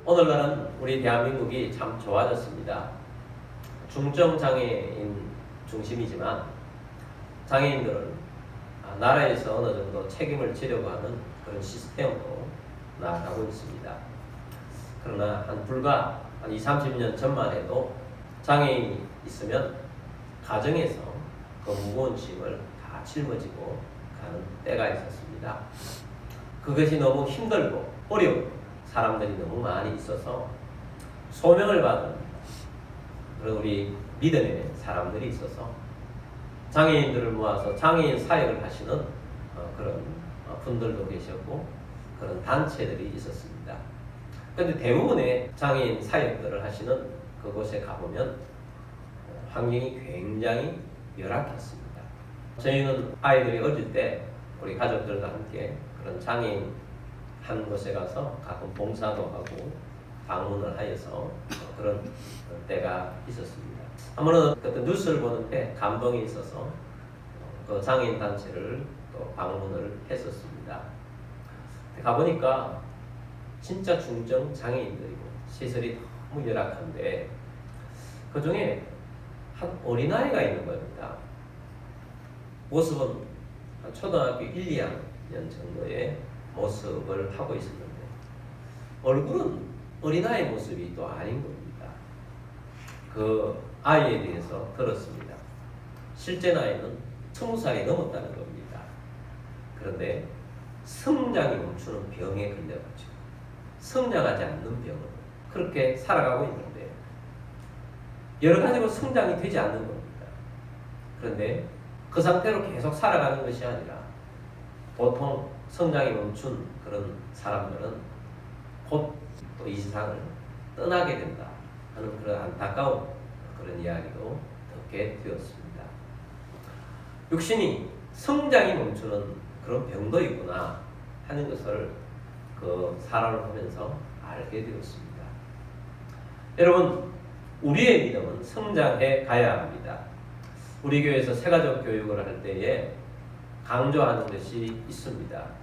오늘날은 우리 대한민국이 참 좋아졌습니다. 중증장애인 중심이지만 장애인들은 나라에서 어느 정도 책임을 지려고 하는 그런 시스템으로 나아가고 있습니다. 그러나 불과 20-30년 전만 해도 장애인이 있으면 가정에서 그 무거운 짐을 다 짊어지고 가는 때가 있었습니다. 그것이 너무 힘들고 어려운 사람들이 너무 많이 있어서 소명을 받은 그런 우리 믿음의 사람들이 있어서 장애인들을 모아서 장애인 사역을 하시는 그런 분들도 계셨고 그런 단체들이 있었습니다. 그런데 대부분의 장애인 사역들을 하시는 그곳에 가보면 환경이 굉장히 열악했습니다. 저희는 아이들이 어릴 때 우리 가족들과 함께 그런 장애인 한 곳에 가서 가끔 봉사도 하고 방문을 하여서 그런 때가 있었습니다. 한 번은 그때 뉴스를 보는데 감동이 있어서 그 장애인 단체를 또 방문을 했었습니다. 가보니까 진짜 중증 장애인들이고 시설이 너무 열악한데 그 중에 한 어린아이가 있는 겁니다. 모습은 초등학교 1, 2학년 정도의 모습을 하고 있었는데 얼굴은 어린아이 모습이 또 아닌 겁니다. 그 아이에 대해서 들었습니다. 실제 나이는 20살이 넘었다는 겁니다. 그런데 성장이 멈추는 병에 걸려가지고 성장하지 않는 병으로 그렇게 살아가고 있는데 여러 가지로 성장이 되지 않는 겁니다. 그런데 그 상태로 계속 살아가는 것이 아니라 보통 성장이 멈춘 그런 사람들은 곧 또 이 세상을 떠나게 된다 하는 그런 안타까운 그런 이야기도 듣게 되었습니다. 육신이 성장이 멈추는 그런 병도 있구나 하는 것을 그 사람을 보면서 알게 되었습니다. 여러분, 우리의 믿음은 성장해 가야 합니다. 우리 교회에서 새가족 교육을 할 때에 강조하는 것이 있습니다.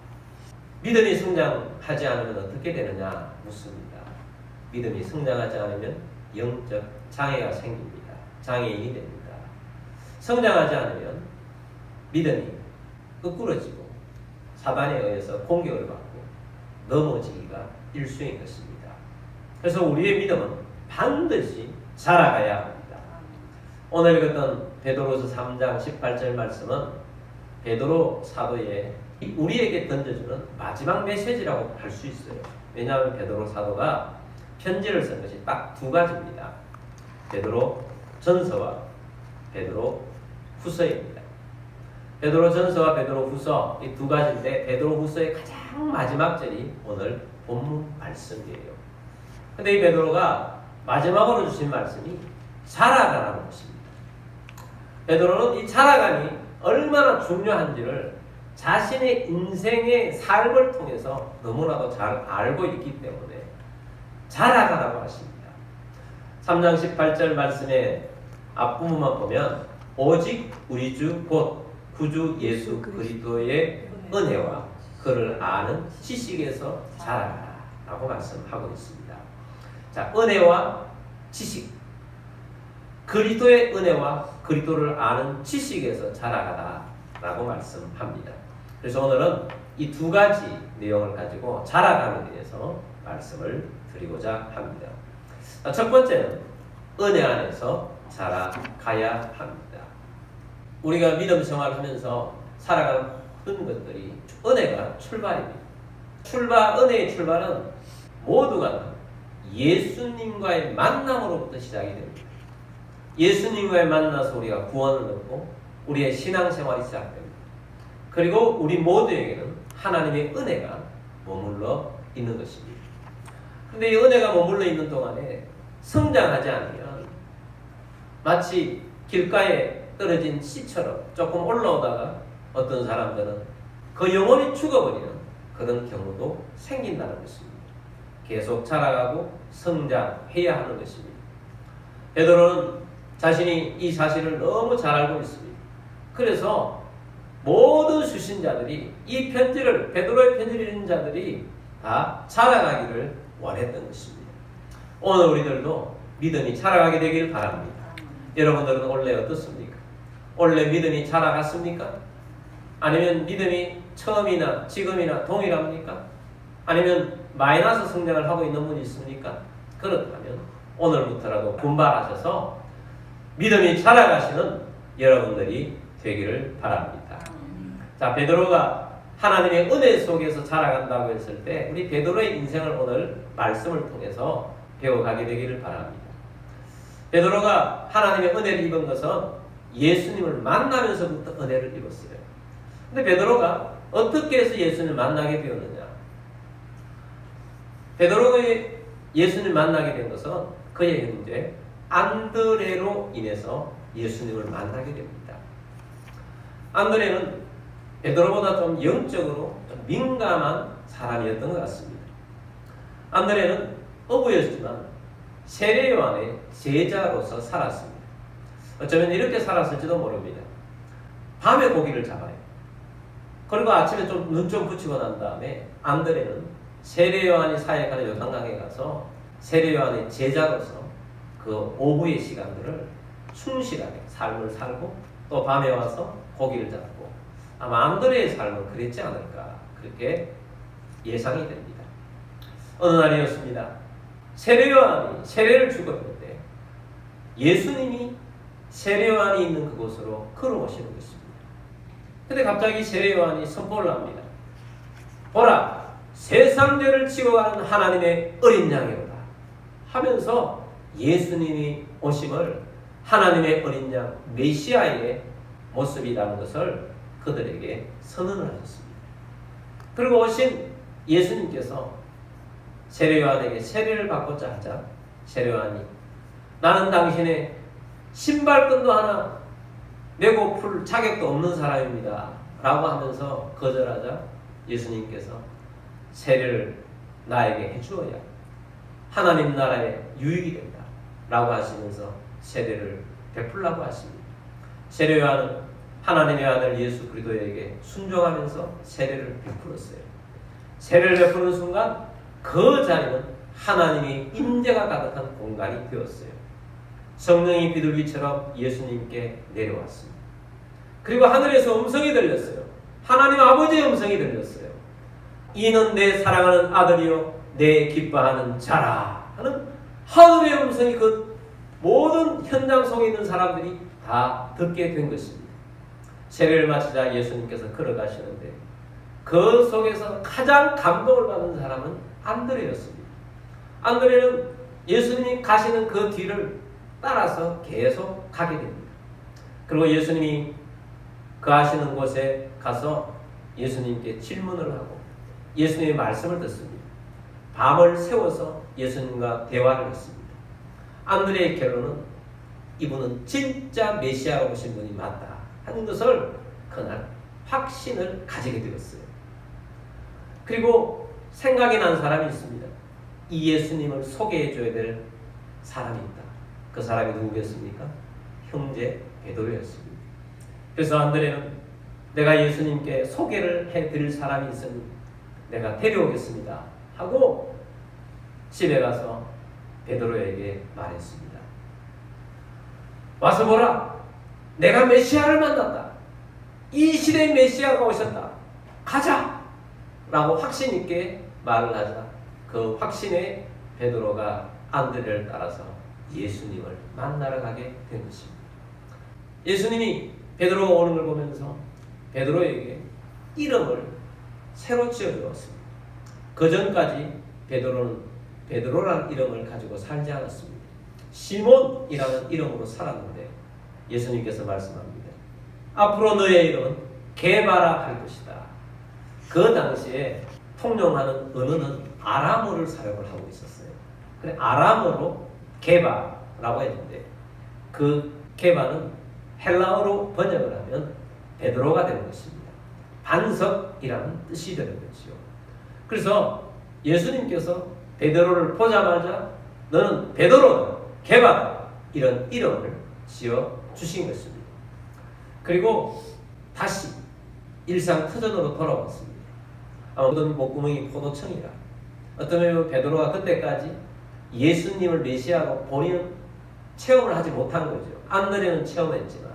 믿음이 성장하지 않으면 어떻게 되느냐 묻습니다. 믿음이 성장하지 않으면 영적 장애가 생깁니다. 장애인이 됩니다. 성장하지 않으면 믿음이 끄꾸러지고 사단에 의해서 공격을 받고 넘어지기가 일수인 것입니다. 그래서 우리의 믿음은 반드시 자라가야 합니다. 오늘 읽었던 베드로서 3장 18절 말씀은 베드로 사도의 우리에게 던져주는 마지막 메시지라고 할 수 있어요. 왜냐하면 베드로 사도가 편지를 쓴 것이 딱 두 가지입니다. 베드로 전서와 베드로 후서입니다. 베드로 전서와 베드로 후서 이 두 가지인데 베드로 후서의 가장 마지막 절이 오늘 본문 말씀이에요. 근데 이 베드로가 마지막으로 주신 말씀이 자라가라는 것입니다. 베드로는 이 자라감이 얼마나 중요한지를 자신의 인생의 삶을 통해서 너무나도 잘 알고 있기 때문에 자라가라고 하십니다. 3장 18절 말씀의 앞부분만 보면 오직 우리 주 곧 구주 예수 그리스도의 은혜와 그를 아는 지식에서 자라가라 라고 말씀하고 있습니다. 자, 은혜와 지식, 그리스도의 은혜와 그리스도를 아는 지식에서 자라가라 라고 말씀합니다. 그래서 오늘은 이 두 가지 내용을 가지고 자라감에 대해서 말씀을 드리고자 합니다. 첫 번째는 은혜 안에서 자라가야 합니다. 우리가 믿음 생활을 하면서 살아가는 모든 것들이 은혜가 출발입니다. 은혜의 출발은 모두가 예수님과의 만남으로부터 시작이 됩니다. 예수님과의 만나서 우리가 구원을 얻고 우리의 신앙생활이 시작됩니다. 그리고 우리 모두에게는 하나님의 은혜가 머물러 있는 것입니다. 그런데 이 은혜가 머물러 있는 동안에 성장하지 않으면 마치 길가에 떨어진 씨처럼 조금 올라오다가 어떤 사람들은 그 영혼이 죽어버리는 그런 경우도 생긴다는 것입니다. 계속 자라가고 성장해야 하는 것입니다. 베드로는 자신이 이 사실을 너무 잘 알고 있습니다. 그래서 모든 수신자들이 이 편지를 베드로의 편지를 읽는 자들이 다 자라가기를 원했던 것입니다. 오늘 우리들도 믿음이 자라가게 되길 바랍니다. 여러분들은 원래 어떻습니까? 원래 믿음이 자라갔습니까? 아니면 믿음이 처음이나 지금이나 동일합니까? 아니면 마이너스 성장을 하고 있는 분이 있습니까? 그렇다면 오늘부터라도 분발하셔서 믿음이 자라가시는 여러분들이 되기를 바랍니다. 자, 베드로가 하나님의 은혜 속에서 자라간다고 했을 때 우리 베드로의 인생을 오늘 말씀을 통해서 배워가게 되기를 바랍니다. 베드로가 하나님의 은혜를 입은 것은 예수님을 만나면서부터 은혜를 입었어요. 근데 베드로가 어떻게 해서 예수님을 만나게 되었느냐? 베드로가 예수님을 만나게 된 것은 그의 형제 안드레로 인해서 예수님을 만나게 됩니다. 안드레는 베드로보다 좀 영적으로 좀 민감한 사람이었던 것 같습니다. 안드레는 어부였지만 세례 요한의 제자로서 살았습니다. 어쩌면 이렇게 살았을지도 모릅니다. 밤에 고기를 잡아요. 그리고 아침에 좀 눈 좀 붙이고 난 다음에 안드레는 세례 요한이 사역하는 요단강에 가서 세례 요한의 제자로서 그 오후의 시간들을 충실하게 삶을 살고 또 밤에 와서 고기를 잡고 아마 안드레의 삶은 그랬지 않을까 그렇게 예상이 됩니다. 어느 날이었습니다. 세례 요한이 세례를 주고 있는데 예수님이 세례 요한이 있는 그곳으로 걸어오시는 것입니다. 근데 갑자기 세례 요한이 선포를 합니다. 보라, 세상 죄를 지고 가는 하나님의 어린 양이로다 하면서 예수님이 오심을 하나님의 어린 양 메시아의 모습이라는 것을 그들에게 선언을 하셨습니다. 그리고 오신 예수님께서 세례 요한에게 세례를 받고자 하자 세례 요한이 나는 당신의 신발끈도 하나 메고 풀 자격도 없는 사람입니다 라고 하면서 거절하자 예수님께서 세례를 나에게 해주어야 하나님 나라의 유익이 된다 라고 하시면서 세례를 베풀라고 하십니다. 세례 요한은 하나님의 아들 예수 그리스도에게 순종하면서 세례를 베풀었어요. 세례를 베푸는 순간 그 자리는 하나님의 임재가 가득한 공간이 되었어요. 성령이 비둘기처럼 예수님께 내려왔습니다. 그리고 하늘에서 음성이 들렸어요. 하나님 아버지의 음성이 들렸어요. 이는 내 사랑하는 아들이요 내 기뻐하는 자라 하는 하늘의 음성이 그 모든 현장 속에 있는 사람들이 다 듣게 된 것입니다. 세례를 마치자 예수님께서 걸어가시는데 그 속에서 가장 감동을 받은 사람은 안드레였습니다. 안드레는 예수님이 가시는 그 뒤를 따라서 계속 가게 됩니다. 그리고 예수님이 그 하시는 곳에 가서 예수님께 질문을 하고 예수님의 말씀을 듣습니다. 밤을 새워서 예수님과 대화를 했습니다. 안드레의 결론은 이분은 진짜 메시아로 오신 분이 맞다 하는 것을 그날 확신을 가지게 되었어요. 그리고 생각이 난 사람이 있습니다. 이 예수님을 소개해줘야 될 사람이 있다. 그 사람이 누구였습니까? 형제 베드로였습니다. 그래서 안드레는 내가 예수님께 소개를 해드릴 사람이 있으니 내가 데려오겠습니다 하고 집에 가서 베드로에게 말했습니다. 와서 보라, 내가 메시아를 만났다. 이 시대의 메시아가 오셨다. 가자! 라고 확신 있게 말을 하자 그 확신에 베드로가 안드레를 따라서 예수님을 만나러 가게 된 것입니다. 예수님이 베드로가 오는 걸 보면서 베드로에게 이름을 새로 지어주었습니다. 그 전까지 베드로는 베드로라는 이름을 가지고 살지 않았습니다. 시몬이라는 이름으로 살았는데 예수님께서 말씀합니다. 앞으로 너의 이름은 게바라 할 것이다. 그 당시에 통용하는 언어는 아람어를 사용을 하고 있었어요. 그래 아람어로 게바라고 했는데 그 게바는 헬라어로 번역을 하면 베드로가 되는 것입니다. 반석이라는 뜻이 되는 거죠. 그래서 예수님께서 베드로를 보자마자 너는 베드로다, 게바다 이런 이름을 지어 주신 것입니다. 그리고 다시 일상 터전으로 돌아왔습니다. 어떤 목구멍이 포도청이라 어떤 베드로가 그때까지 예수님을 메시아로 본인은 체험을 하지 못한 거죠. 안드레는 체험했지만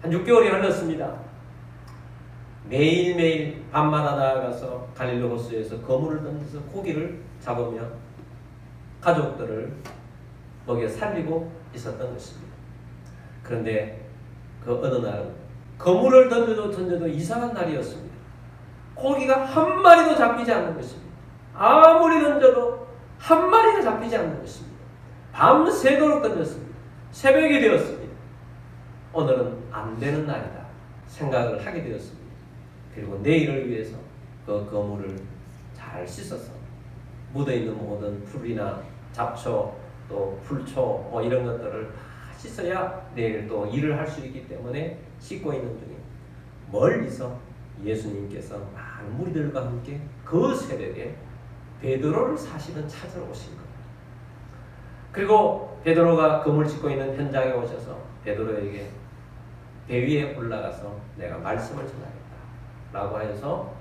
한 6개월이 흘렀습니다. 매일매일 밤마다 나아가서 갈릴리 호수에서 거물을 던져서 고기를 잡으며 가족들을 먹여 살리고 있었던 것입니다. 그런데 그 어느 날은 거물을 던져도 이상한 날이었습니다. 고기가 한 마리도 잡히지 않는 것입니다. 아무리 던져도 한 마리가 잡히지 않는 것입니다. 밤새도록 던졌습니다. 새벽이 되었습니다. 오늘은 안 되는 날이다 생각을 하게 되었습니다. 그리고 내일을 위해서 그 거물을 잘 씻어서 묻어있는 모든 풀이나 잡초 또 풀초 이런 것들을 다 씻어야 내일 또 일을 할 수 있기 때문에 씻고 있는 중에 멀리서 예수님께서 많은 무리들과 함께 그 새벽에 베드로를 사실은 찾으러 오신 겁니다. 그리고 베드로가 그물 짚고 있는 현장에 오셔서 베드로에게 배 위에 올라가서 내가 말씀을 전하겠다 라고 하여서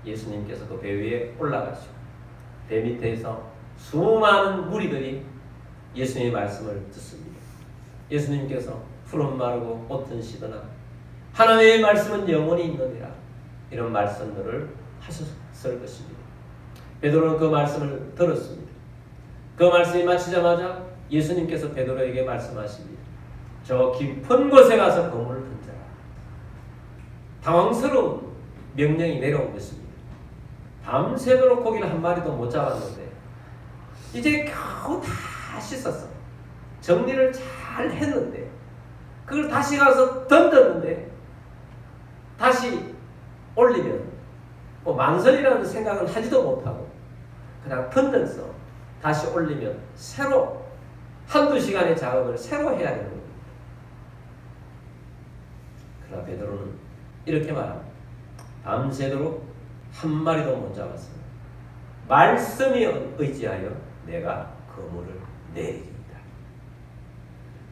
예수님께서 그 배 위에 올라가시고 배 밑에서 수많은 무리들이 예수님의 말씀을 듣습니다. 예수님께서 푸른 마르고 꽃은 시드나 하나님의 말씀은 영원히 있느니라 이런 말씀들을 하셨을 것입니다. 베드로는 그 말씀을 들었습니다. 그 말씀이 마치자마자 예수님께서 베드로에게 말씀하십니다. 저 깊은 곳에 가서 그물을 던져라. 당황스러운 명령이 내려온 것입니다. 밤새도록 고기를 한 마리도 못 잡았는데 이제 겨우 다 씻었어. 정리를 잘 했는데 그걸 다시 가서 던졌는데 다시 올리면 만선이라는 생각은 하지도 못하고 그냥 던져서 다시 올리면 새로 한두 시간의 작업을 새로 해야 되는 겁니다. 그러나 베드로는 이렇게 말합니다. 밤새도록 한 마리도 못 잡았으나 말씀에 의지하여 내가 그물을 내리리이다.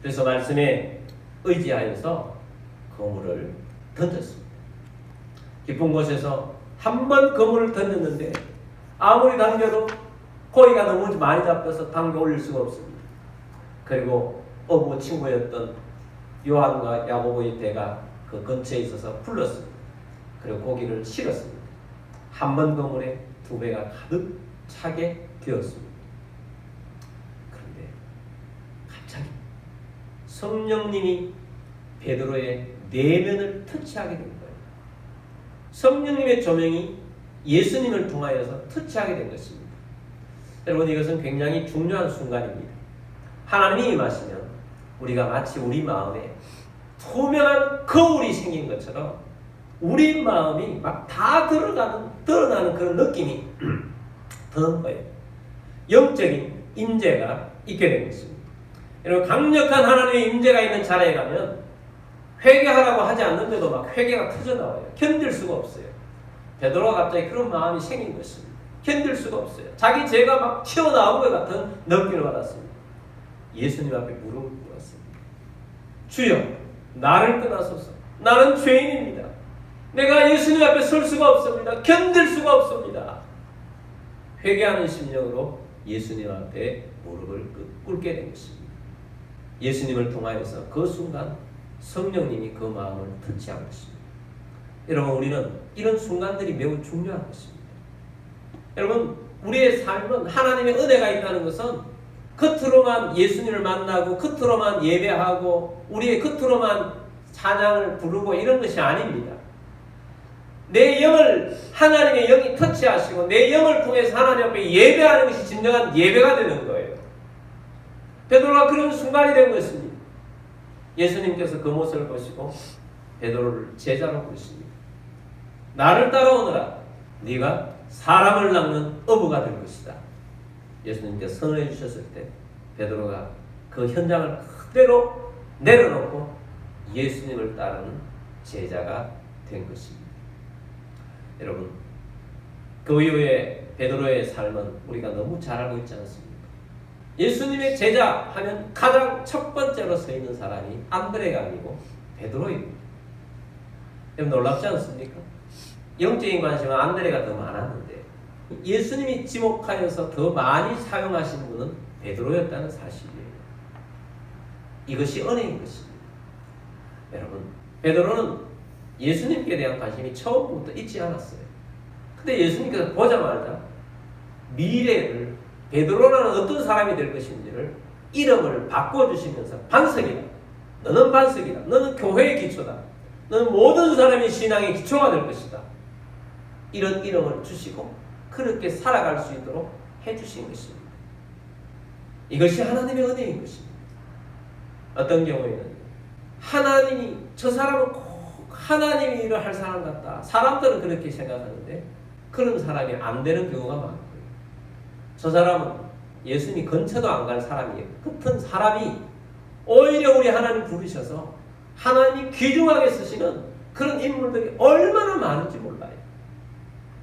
그래서 말씀에 의지하여서 그물을 던졌습니다. 깊은 곳에서 한 번 그물을 던졌는데 아무리 당겨도 고기가 너무 많이 잡혀서 당겨 올릴 수가 없습니다. 그리고 어부 친구였던 요한과 야고보의 배가 그 근처에 있어서 불렀습니다. 그리고 고기를 실었습니다. 한 번 그물에 두 배가 가득 차게 되었습니다. 그런데 갑자기 성령님이 베드로의 내면을 터치하게 된 거예요. 성령님의 조명이 예수님을 통하여서 터치하게 된 것입니다. 여러분 이것은 굉장히 중요한 순간입니다. 하나님이 임하시면 우리가 마치 우리 마음에 투명한 거울이 생긴 것처럼 우리 마음이 막 다 드러나는 그런 느낌이 드는 거예요. 영적인 임재가 있게 된 것입니다. 여러분 강력한 하나님의 임재가 있는 자리에 가면 회개하라고 하지 않는데도 막 회개가 터져나와요. 견딜 수가 없어요. 베드로가 갑자기 그런 마음이 생긴 것입니다. 견딜 수가 없어요. 자기 죄가 막 튀어나온 것 같은 느낌을 받았습니다. 예수님 앞에 무릎을 꿇었습니다. 주여 나를 떠나소서. 나는 죄인입니다. 내가 예수님 앞에 설 수가 없습니다. 견딜 수가 없습니다. 회개하는 심령으로 예수님 앞에 무릎을 꿇게 된 것입니다. 예수님을 통하여서 그 순간 성령님이 그 마음을 터치한 것입니다. 여러분 우리는 이런 순간들이 매우 중요한 것입니다. 여러분 우리의 삶은 하나님의 은혜가 있다는 것은 겉으로만 예수님을 만나고 겉으로만 예배하고 우리의 겉으로만 찬양을 부르고 이런 것이 아닙니다. 내 영을 하나님의 영이 터치하시고 내 영을 통해서 하나님 앞에 예배하는 것이 진정한 예배가 되는 거예요. 베드로가 그런 순간이 된 것입니다. 예수님께서 그 모습을 보시고 베드로를 제자로 부르십니다. 나를 따라오너라. 네가 사람을 낚는 어부가 될 것이다. 예수님께서 선언해 주셨을 때 베드로가 그 현장을 그대로 내려놓고 예수님을 따르는 제자가 된 것입니다. 여러분 그 이후에 베드로의 삶은 우리가 너무 잘 알고 있지 않습니까? 예수님의 제자 하면 가장 첫 번째로 서 있는 사람이 안드레가 아니고 베드로입니다. 여러분 놀랍지 않습니까? 영적인 관심은 안드레가 더 많았는데 예수님이 지목하여서 더 많이 사용하신 분은 베드로였다는 사실이에요. 이것이 은혜인 것입니다. 여러분, 베드로는 예수님께 대한 관심이 처음부터 있지 않았어요. 근데 예수님께서 보자마자 미래를, 베드로라는 어떤 사람이 될 것인지를 이름을 바꿔주시면서 반석이다. 너는 반석이다. 너는 교회의 기초다. 너는 모든 사람의 신앙의 기초가 될 것이다. 이런 이름을 주시고 그렇게 살아갈 수 있도록 해주신 것입니다. 이것이 하나님의 은혜인 것입니다. 어떤 경우에는 하나님이 저 사람은 꼭 하나님이 일을 할 사람 같다. 사람들은 그렇게 생각하는데 그런 사람이 안 되는 경우가 많고요. 저 사람은 예수님이 근처도 안 갈 사람이에요. 같은 사람이 오히려 우리 하나님 부르셔서 하나님이 귀중하게 쓰시는 그런 인물들이 얼마나 많은지 몰라요.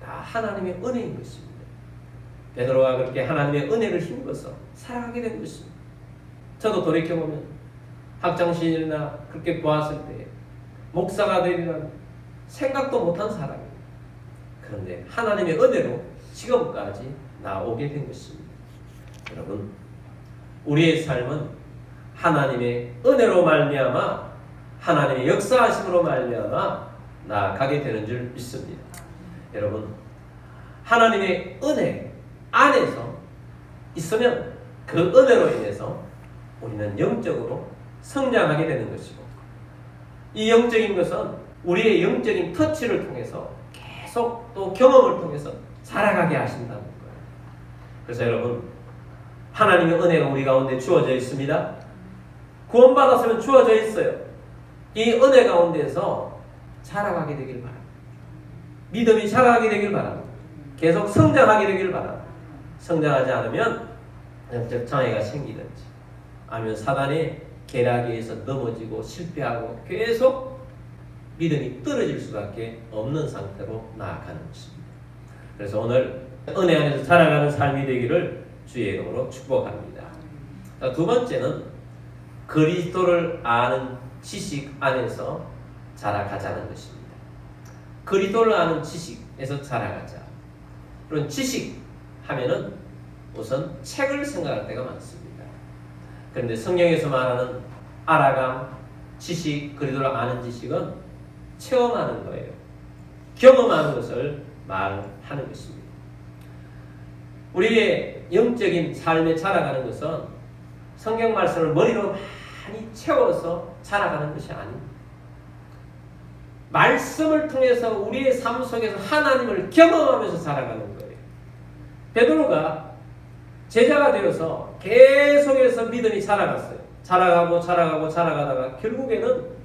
다 하나님의 은혜인 것입니다. 베드로가 그렇게 하나님의 은혜를 힘입어서 살아가게 된 것입니다. 저도 돌이켜보면 학창시절이나 그렇게 보았을 때 목사가 되리라는 생각도 못한 사람이에요. 그런데 하나님의 은혜로 지금까지 나오게 된 것입니다. 여러분, 우리의 삶은 하나님의 은혜로 말미암아 하나님의 역사하심으로 말미암아 나아가게 되는 줄 믿습니다. 여러분, 하나님의 은혜 안에서 있으면 그 은혜로 인해서 우리는 영적으로 성장하게 되는 것이고, 이 영적인 것은 우리의 영적인 터치를 통해서 계속 또 경험을 통해서 자라가게 하신다는 거예요. 그래서 여러분, 하나님의 은혜가 우리 가운데 주어져 있습니다. 구원받았으면 주어져 있어요. 이 은혜 가운데서 자라가게 되길 바랍니다. 믿음이 자라가게 되길 바랍니다. 계속 성장하게 되길 바랍니다. 성장하지 않으면 영적 장애가 생기든지 아니면 사단의 계략에 의해서 넘어지고 실패하고 계속 믿음이 떨어질 수밖에 없는 상태로 나아가는 것입니다. 그래서 오늘 은혜 안에서 자라가는 삶이 되기를 주의 이름으로 축복합니다. 자, 두 번째는 그리스도를 아는 지식 안에서 자라가자는 것입니다. 그리스도를 아는 지식에서 자라가자. 그런 지식 하면은 우선 책을 생각할 때가 많습니다. 그런데 성경에서 말하는 알아감, 지식, 그리스도를 아는 지식은 체험하는 거예요. 경험하는 것을 말하는 것입니다. 우리의 영적인 삶에 자라가는 것은 성경 말씀을 머리로 많이 채워서 자라가는 것이 아닙니다. 말씀을 통해서 우리의 삶 속에서 하나님을 경험하면서 자라가는 거예요. 베드로가 제자가 되어서 계속해서 믿음이 자라갔어요. 자라가다가 결국에는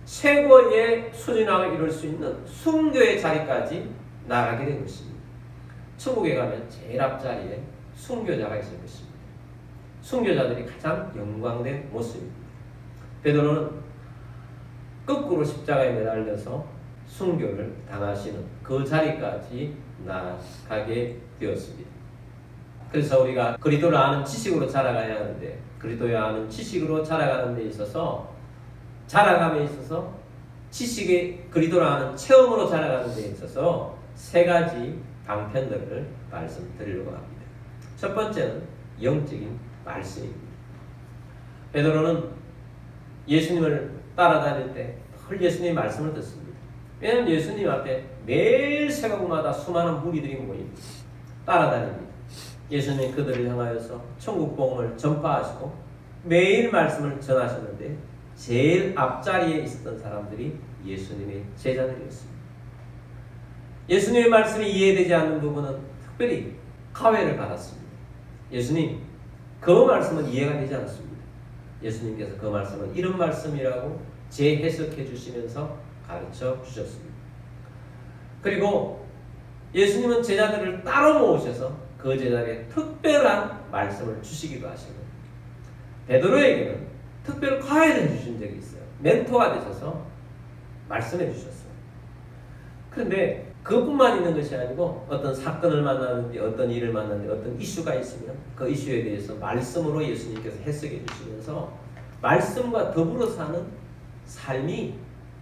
최고의 수준을 이룰 수 있는 순교의 자리까지 나가게 된 것입니다. 천국에 가면 제일 앞자리에 순교자가 있을 것입니다. 순교자들이 가장 영광된 모습입니다. 베드로는 거꾸로 십자가에 매달려서 순교를 당하시는 그 자리까지 나가게 되었습니다. 그래서 우리가 그리스도를 아는 지식으로 자라가야 하는데, 그리스도를 아는 지식으로 자라가는 데 있어서, 자라감에 있어서 지식의 그리스도를 아는 체험으로 자라가는 데 있어서 세 가지 방편들을 말씀드리려고 합니다. 첫 번째는 영적인 말씀입니다. 베드로는 예수님을 따라다닐 때 늘 예수님의 말씀을 듣습니다. 왜냐하면 예수님 앞에 매일 새벽마다 수많은 무리들이 모입니다. 따라다닙니다. 예수님 그들을 향하여서 천국 복음을 전파하시고 매일 말씀을 전하셨는데 제일 앞자리에 있었던 사람들이 예수님의 제자들이었습니다. 예수님의 말씀이 이해되지 않는 부분은 특별히 가회를 받았습니다. 예수님, 그 말씀은 이해가 되지 않습니다. 예수님께서 그 말씀은 이런 말씀이라고 재해석해 주시면서 가르쳐 주셨습니다. 그리고 예수님은 제자들을 따로 모으셔서 그 제자에게 특별한 말씀을 주시기도 하시고, 베드로에게는 특별 과외를 해주신 적이 있어요. 멘토가 되셔서 말씀해 주셨어요. 그런데 그것뿐만 있는 것이 아니고 어떤 사건을 만나는데, 어떤 일을 만나는데, 어떤 이슈가 있으면 그 이슈에 대해서 말씀으로 예수님께서 해석해 주시면서 말씀과 더불어 사는 삶이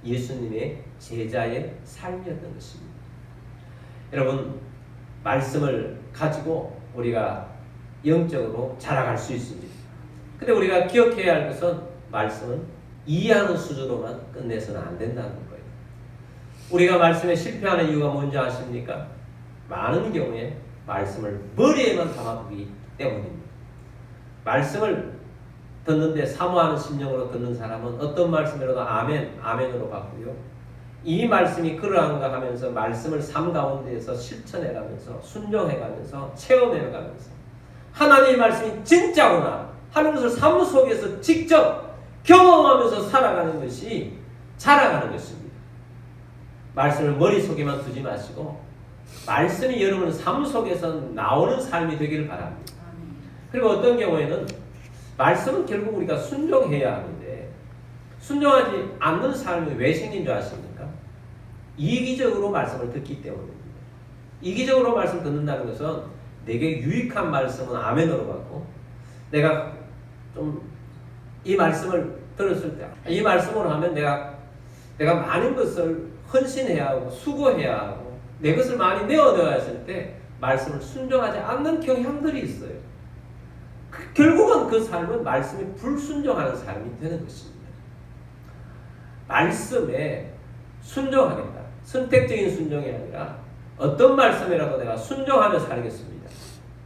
예수님의 제자의 삶이었던 것입니다. 여러분, 말씀을 가지고 우리가 영적으로 자라갈 수 있습니다. 근데 우리가 기억해야 할 것은 말씀은 이해하는 수준으로만 끝내서는 안 된다는 거예요. 우리가 말씀에 실패하는 이유가 뭔지 아십니까? 많은 경우에 말씀을 머리에만 담아두기 때문입니다. 말씀을 듣는데 사모하는 심령으로 듣는 사람은 어떤 말씀이라도 아멘, 아멘으로 받고요. 이 말씀이 그러한가 하면서 말씀을 삶 가운데에서 실천해가면서 순종해가면서 체험해가면서 하나님의 말씀이 진짜구나 하는 것을 삶 속에서 직접 경험하면서 살아가는 것이 자라가는 것입니다. 말씀을 머릿속에만 두지 마시고 말씀이 여러분 삶 속에서 나오는 삶이 되기를 바랍니다. 그리고 어떤 경우에는 말씀은 결국 우리가 순종해야 하는데 순종하지 않는 삶이 왜 생긴 줄 아십니까? 이기적으로 말씀을 듣기 때문입니다. 이기적으로 말씀을 듣는다는 것은 내게 유익한 말씀은 아멘으로 받고 내가 좀 이 말씀을 들었을 때 이 말씀으로 하면 내가 많은 것을 헌신해야 하고 수고해야 하고 내 것을 많이 내어넣어야 했을 때 말씀을 순종하지 않는 경향들이 있어요. 결국은 그 삶은 말씀에 불순종하는 삶이 되는 것입니다. 말씀에 순종하겠다. 선택적인 순종이 아니라 어떤 말씀이라도 내가 순종하며 살겠습니다.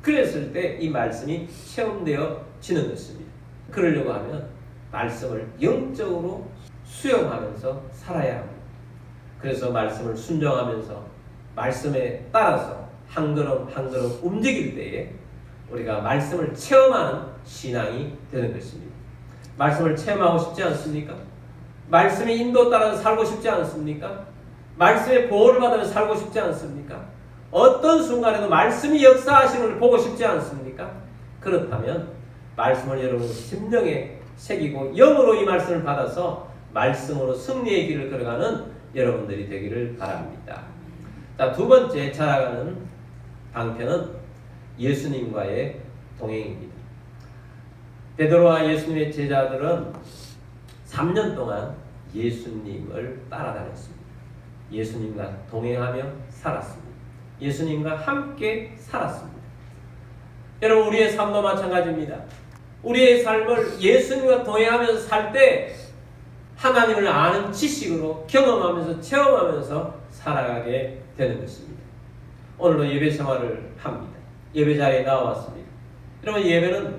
그랬을 때 이 말씀이 체험되어지는 것입니다. 그러려고 하면 말씀을 영적으로 수용하면서 살아야 합니다. 그래서 말씀을 순종하면서 말씀에 따라서 한 걸음 한 걸음 움직일 때에 우리가 말씀을 체험하는 신앙이 되는 것입니다. 말씀을 체험하고 싶지 않습니까? 말씀의 인도 따라 살고 싶지 않습니까? 말씀의 보호를 받으며 살고 싶지 않습니까? 어떤 순간에도 말씀이 역사하시는 걸 보고 싶지 않습니까? 그렇다면 말씀을 여러분 심령에 새기고 영으로 이 말씀을 받아서 말씀으로 승리의 길을 걸어가는 여러분들이 되기를 바랍니다. 자, 두 번째 자라가는 방편은 예수님과의 동행입니다. 베드로와 예수님의 제자들은 3년 동안 예수님을 따라다녔습니다. 예수님과 동행하며 살았습니다. 예수님과 함께 살았습니다. 여러분 우리의 삶도 마찬가지입니다. 우리의 삶을 예수님과 동행하면서 살 때 하나님을 아는 지식으로 경험하면서 체험하면서 살아가게 되는 것입니다. 오늘도 예배 생활을 합니다. 예배 자리에 나왔습니다. 여러분 예배는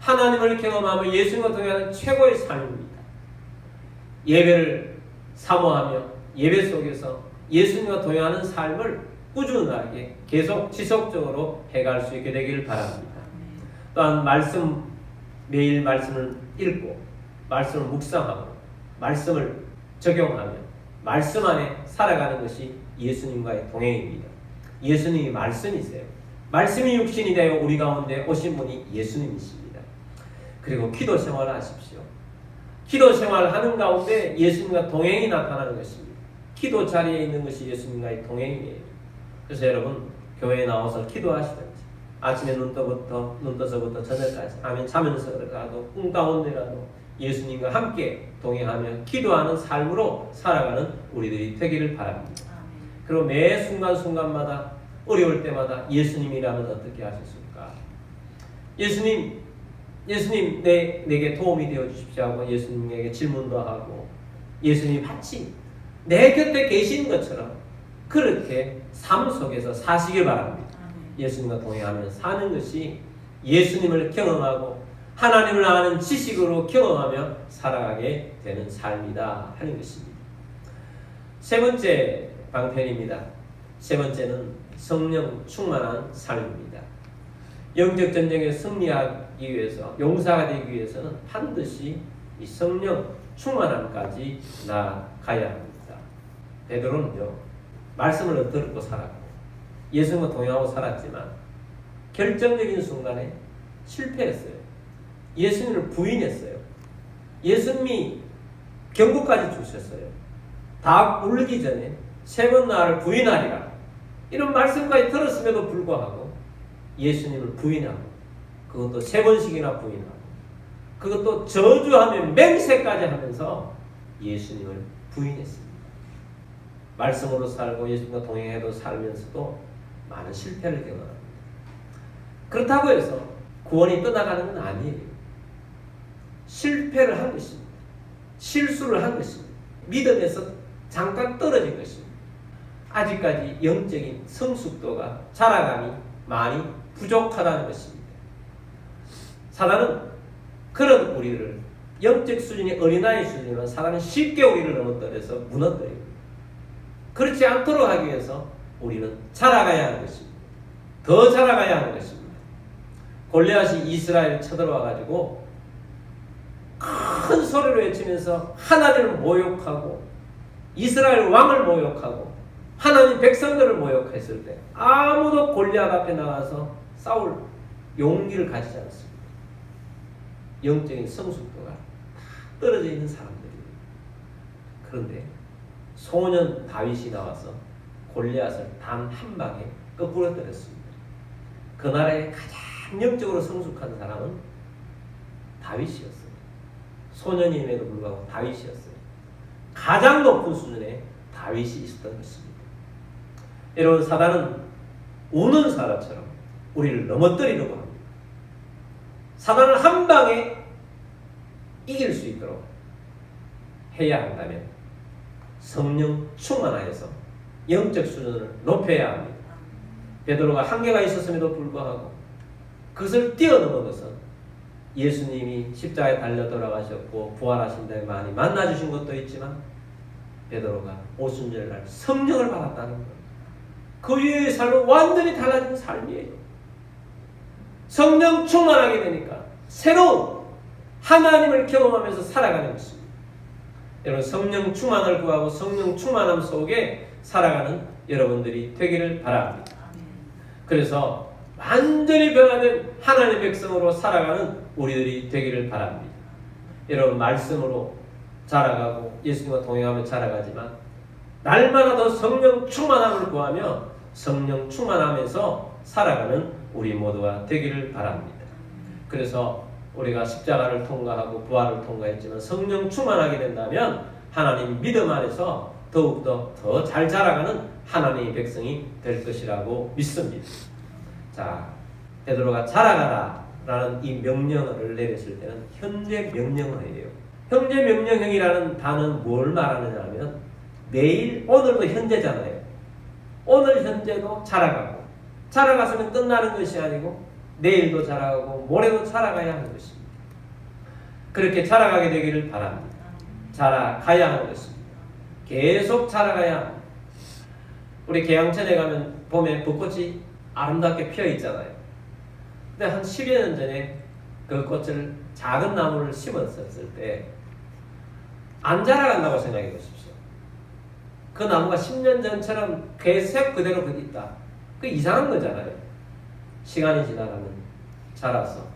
하나님을 경험하며 예수님과 동행하는 최고의 삶입니다. 예배를 사모하며 예배 속에서 예수님과 동행하는 삶을 꾸준하게 계속 지속적으로 해갈 수 있게 되기를 바랍니다. 또한 매일 말씀을 읽고 말씀을 묵상하고 말씀을 적용하며 말씀 안에 살아가는 것이 예수님과의 동행입니다. 예수님이 말씀이세요. 말씀이 육신이 되어 우리 가운데 오신 분이 예수님이십니다. 그리고 기도 생활을 하십시오. 기도 생활을 하는 가운데 예수님과 동행이 나타나는 것입니다. 기도 자리에 있는 것이 예수님과의 동행이에요. 그래서 여러분 교회에 나와서 기도하시든지 아침에 눈 떠서부터 저녁까지 아멘 자면서라도 꿈 가운데라도 예수님과 함께 동행하며 기도하는 삶으로 살아가는 우리들이 되기를 바랍니다. 그리고 매 순간순간마다 어려울 때마다 예수님이라면 어떻게 하셨습니까? 예수님 내게 도움이 되어 주십시오 하고 예수님에게 질문도 하고 예수님이 마치 내 곁에 계신 것처럼 그렇게 삶 속에서 사시길 바랍니다. 예수님과 동행하며 사는 것이 예수님을 경험하고 하나님을 아는 지식으로 경험하며 살아가게 되는 삶이다 하는 것입니다. 세 번째 방편입니다. 세 번째는 성령 충만한 삶입니다. 영적 전쟁에 승리하기 위해서 용사가 되기 위해서는 반드시 이 성령 충만함까지 나아가야 합니다. 베드로는요 말씀을 듣고 살았고 예수님과 동행하고 살았지만 결정적인 순간에 실패했어요. 예수님을 부인했어요. 예수님이 경고까지 주셨어요. 다 울기 전에 세 번 나를 부인하리라. 이런 말씀까지 들었음에도 불구하고 예수님을 부인하고 그것도 세 번씩이나 부인하고 그것도 저주하며 맹세까지 하면서 예수님을 부인했습니다. 말씀으로 살고 예수님과 동행해도 살면서도 많은 실패를 경험합니다. 그렇다고 해서 구원이 떠나가는 건 아니에요. 실패를 한 것입니다. 실수를 한 것입니다. 믿음에서 잠깐 떨어진 것입니다. 아직까지 영적인 성숙도가 자라감이 많이 부족하다는 것입니다. 사단은 그런 우리를 영적 수준이 어린아이 수준이면 사단은 쉽게 우리를 넘어뜨려서 무너뜨립니다. 그렇지 않도록 하기 위해서 우리는 자라가야 하는 것입니다. 더 자라가야 하는 것입니다. 골리앗이 이스라엘을 쳐들어와 가지고 큰 소리로 외치면서 하나님을 모욕하고 이스라엘 왕을 모욕하고 하나님 백성들을 모욕했을 때 아무도 골리앗 앞에 나가서 싸울 용기를 가지지 않습니다. 영적인 성숙도가 떨어져 있는 사람들이에요. 그런데 소년 다윗이 나와서 골리앗을 단 한 방에 거꾸로 때렸습니다. 그 나라의 가장 영적으로 성숙한 사람은 다윗이었어요. 소년임에도 불구하고 다윗이었어요. 가장 높은 수준의 다윗이 있었던 것입니다. 여러분, 사단은 우는 사람처럼 우리를 넘어뜨리려고 합니다. 사단을 한 방에 이길 수 있도록 해야 한다면 성령 충만하여서 영적 수준을 높여야 합니다. 베드로가 한계가 있었음에도 불구하고 그것을 뛰어넘은 것은 예수님이 십자가에 달려 돌아가셨고 부활하신 다음에 많이 만나주신 것도 있지만 베드로가 오순절날 성령을 받았다는 것, 그 이후의 삶은 완전히 달라진 삶이에요. 성령 충만하게 되니까 새로운 하나님을 경험하면서 살아가는 것입니다. 여러분, 성령 충만을 구하고 성령 충만함 속에 살아가는 여러분들이 되기를 바랍니다. 그래서 완전히 변화된 하나님의 백성으로 살아가는 우리들이 되기를 바랍니다. 여러분, 말씀으로 자라가고 예수님과 동행하며 자라가지만 날마다 더 성령 충만함을 구하며 성령 충만하면서 살아가는 우리 모두가 되기를 바랍니다. 그래서 우리가 십자가를 통과하고 부활을 통과했지만 성령 충만하게 된다면 하나님 믿음 안에서 더욱더 더 잘 자라가는 하나님의 백성이 될 것이라고 믿습니다. 자, 베드로가 자라가라 라는 이 명령어를 내렸을 때는 현재 명령어예요. 현재 명령형이라는 단어는 뭘 말하느냐 하면 내일, 오늘도 현재잖아요. 오늘 현재도 자라가고 자라갔으면 끝나는 것이 아니고 내일도 자라가고 모레도 자라가야 하는 것입니다. 그렇게 자라가게 되기를 바랍니다. 자라가야 하는 것입니다. 계속 자라가야 합니다. 우리 계양천에 가면 봄에 벚꽃이 아름답게 피어 있잖아요. 근데 한 10여 년 전에 그 꽃을 작은 나무를 심었을 때 안 자라간다고 생각해 보십시오. 그 나무가 10년 전처럼 계속 그대로 거기 있다. 그 이상한 거잖아요. 시간이 지나가면 자라서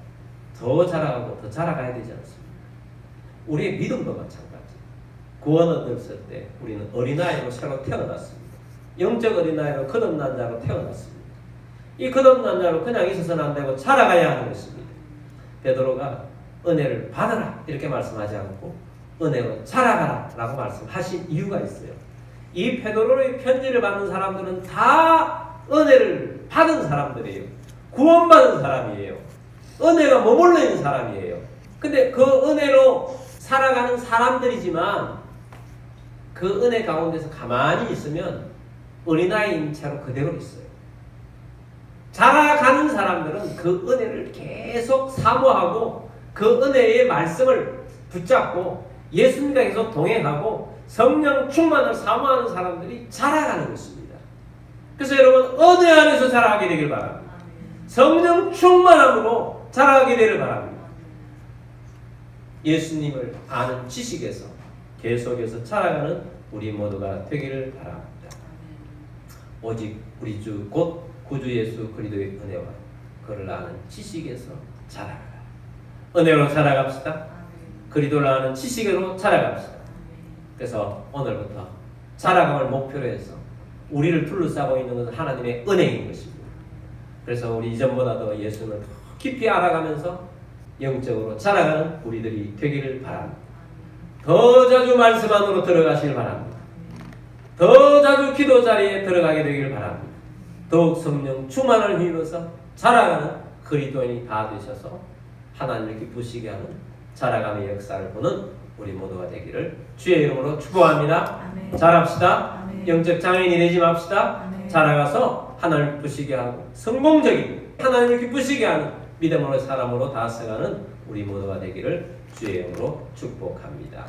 더 자라가고 더 자라가야 되지 않습니까? 우리의 믿음도 마찬가지. 구원 얻었을 때 우리는 어린아이로 새로 태어났습니다. 영적 어린아이로 거듭난 자로 태어났습니다. 이 거듭난 자로 그냥 있어서는 안 되고 자라가야 하는 것입니다. 베드로가 은혜를 받아라 이렇게 말씀하지 않고 은혜로 자라가라 라고 말씀하신 이유가 있어요. 이 베드로의 편지를 받는 사람들은 다 은혜를 받은 사람들이에요. 구원받은 사람이에요. 은혜가 머물러 있는 사람이에요. 근데 그 은혜로 살아가는 사람들이지만 그 은혜 가운데서 가만히 있으면 어린아이인 채로 그대로 있어요. 자라가는 사람들은 그 은혜를 계속 사모하고 그 은혜의 말씀을 붙잡고 예수님과 계속 동행하고 성령 충만을 사모하는 사람들이 자라가는 것입니다. 그래서 여러분, 은혜 안에서 자라가게 되길 바랍니다. 성령 충만함으로 자라가게 되길 바랍니다. 예수님을 아는 지식에서 계속해서 자라가는 우리 모두가 되기를 바랍니다. 오직 우리 주 곧 구주 예수 그리스도의 은혜와 그를 아는 지식에서 자라가라. 은혜로 자라갑시다. 그리스도를 아는 지식으로 자라갑시다. 그래서 오늘부터 자라감을 목표로 해서 우리를 둘러싸고 있는 것은 하나님의 은혜인 것입니다. 그래서 우리 이전보다 더 예수님을 더 깊이 알아가면서 영적으로 자라가는 우리들이 되기를 바랍니다. 더 자주 말씀 안으로 들어가시길 바랍니다. 더 자주 기도 자리에 들어가게 되기를 바랍니다. 더욱 성령 충만을 힘입어서 자라가는 그리스도인이 다 되셔서 하나님을 기쁘시게 하는 자라감의 역사를 보는 우리 모두가 되기를 주의 이름으로 축복합니다. 아멘. 잘합시다. 아멘. 영적 장애인이 되지 맙시다. 아멘. 자라가서 하나님을 기쁘시게 하고 성공적이고 하나님을 기쁘시게 하는 믿음으로 사람으로 다스려가는 우리 모두가 되기를 주의 이름으로 축복합니다.